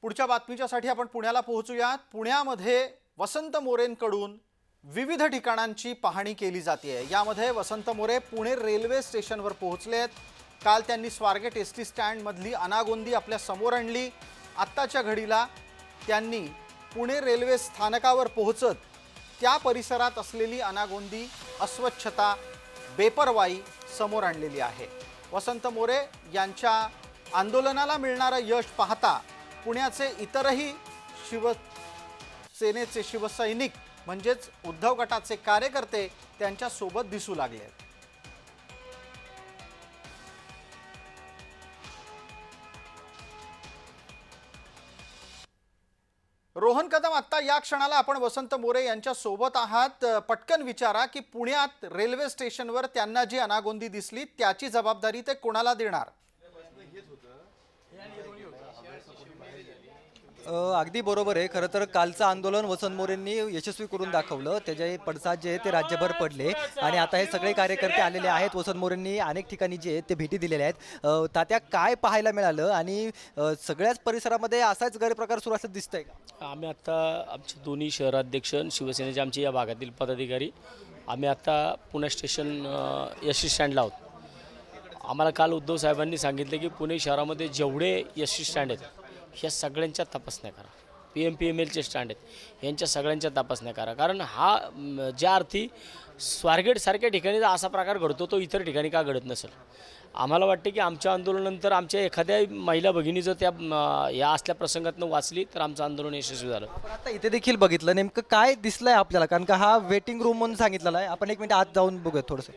पुढच्या बातमीच्यासाठी आपण पुण्याला पोहोचूयात। पुण्यामध्ये वसंत मोरेंकडून विविध ठिकाणांची पाहणी केली जाते। यामध्ये वसंत मोरे पुणे रेल्वे स्टेशनवर पोहोचलेत। काल त्यांनी स्वारगेट एसटी स्टँड मधली अनागोंदी आपल्या समोर आणली। आत्ताच्या घडीला त्यांनी पुणे रेल्वे स्थानकावर पोहोचत त्या परिसरात असलेली अनागोंदी, अस्वच्छता, बेपरवाई समोर आणलेली आहे। वसंत मोरे यांच्या आंदोलनाला मिळणारे यश पाहता पुण्याचे इतरही शिवसेनेचे शिवसैनिक म्हणजेच उद्धव गटाचे कार्यकर्ते त्यांच्या सोबत दिसू लागले। रोहन कदम, आता या क्षणाला आपण वसंत मोरे यांच्या सोबत आहात। पटकन विचारा की पुण्यात रेल्वे स्टेशनवर त्यांना जी अनागोंदी दिसली त्याची जबाबदारी ते कोणाला देणार? अगदी बरोबर आहे। खरं तर कालचं आंदोलन वसंत मोरेंनी यशस्वी करून दाखवलं। त्याचे पडसाद जे आहेत ते राज्यभर पडले आणि आता हे सगळे कार्यकर्ते आलेले आहेत। वसंत मोरेंनी अनेक ठिकाणी जे आहेत ते भेटी दिलेल्या आहेत। तात्या, काय पाहायला मिळालं आणि सगळ्याच परिसरामध्ये असाच गैरप्रकार सुरू असं दिसतंय का? आम्ही आता आमचे दोन्ही शहराध्यक्ष शिवसेनेचे आमचे या भागातील पदाधिकारी आम्ही आता पुणे स्टेशन एस टी स्टँडला आहोत। आम्हाला काल उद्धव साहेबांनी सांगितले की पुणे शहरामध्ये जेवढे एस टी स्टँड आहेत ह्या सगळ्यांच्या तपासण्या करा। PMPMLचे स्टँड आहेत यांच्या सगळ्यांच्या तपासण्या करा, कारण हा ज्या अर्थी स्वारगेटसारख्या ठिकाणी जर असा प्रकार घडतो तो इतर ठिकाणी का घडत नसेल। आम्हाला वाटते की आमच्या आंदोलनानंतर आमच्या एखाद्या महिला भगिनी जर त्या या असल्या प्रसंगातून वाचली तर आमचं आंदोलन यशस्वी झालं। आपण आता इथे देखील बघितलं नेमकं काय दिसलंय आपल्याला, कारण का हा वेटिंग रूम म्हणून सांगितलेला आहे। आपण एक मिनिट आत जाऊन बघूया थोडंसं।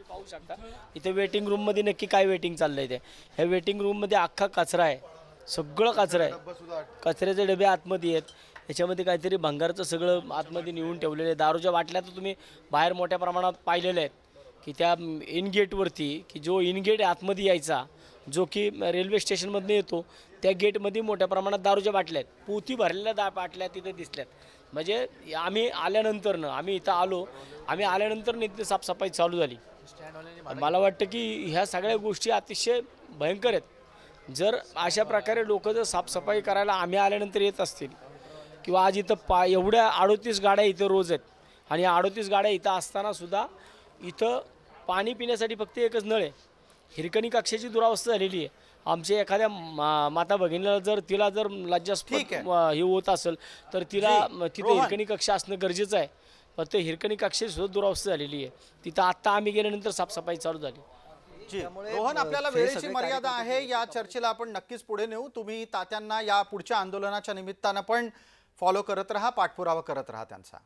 पाहू शकता इथे वेटिंग रूममध्ये नक्की काय वेटिंग चाललंय ते। ह्या वेटिंग रूममध्ये अख्खा कचरा आहे, सगळं कचरा आहे, कचऱ्याचे डबे आतमध्ये आहेत, याच्यामध्ये काहीतरी भंगारचं सगळं आतमध्ये नेऊन ठेवलेलं आहे। दारूच्या बाटल्या तर तुम्ही बाहेर मोठ्या प्रमाणात पाहिलेल्या आहेत की त्या इन गेटवरती, की जो इन गेट आतमध्ये यायचा जो की रेल्वे स्टेशनमधून येतो त्या गेटमध्ये मोठ्या प्रमाणात दारूच्या बाटल्या आहेत, पोती भरलेल्या बाटल्या तिथे दिसल्यात। म्हणजे आम्ही आल्यानंतर आम्ही इथं आलो, आम्ही आल्यानंतर इथे साफसफाई चालू झाली। मला वाटतं की ह्या सगळ्या गोष्टी अतिशय भयंकर आहेत। जर अशा प्रकारे लोक जर साफसफाई करायला आम्ही आल्यानंतर येत असतील किंवा आज इथं एवढ्या 38 गाड्या इथं रोज आहेत आणि 38 गाड्या इथं असतानासुद्धा इथं पाणी पिण्यासाठी फक्त एकच नळ आहे। हिरकणी कक्षाची दुरावस्था झालेली आहे। आमच्या एखाद्या माता भगिनीला जर तिला जर लज्जास्पद हे होत असेल तर तिला तिथे हिरकणी कक्ष असणं गरजेचं आहे, पण ते हिरकणी कक्षाची सुद्धा दुरावस्था झालेली आहे। तिथं आत्ता आम्ही गेल्यानंतर साफसफाई चालू झाली। रोहन, आपल्याला वेळेची मर्यादा आहे, या चर्चेला आपण नक्कीच पुढे नेऊ। तुम्ही तात्यांना या पुढच्या आंदोलनाच्या निमित्तानं पण फॉलो करत राहा, पाठपुरावा करत राहा त्यांचा।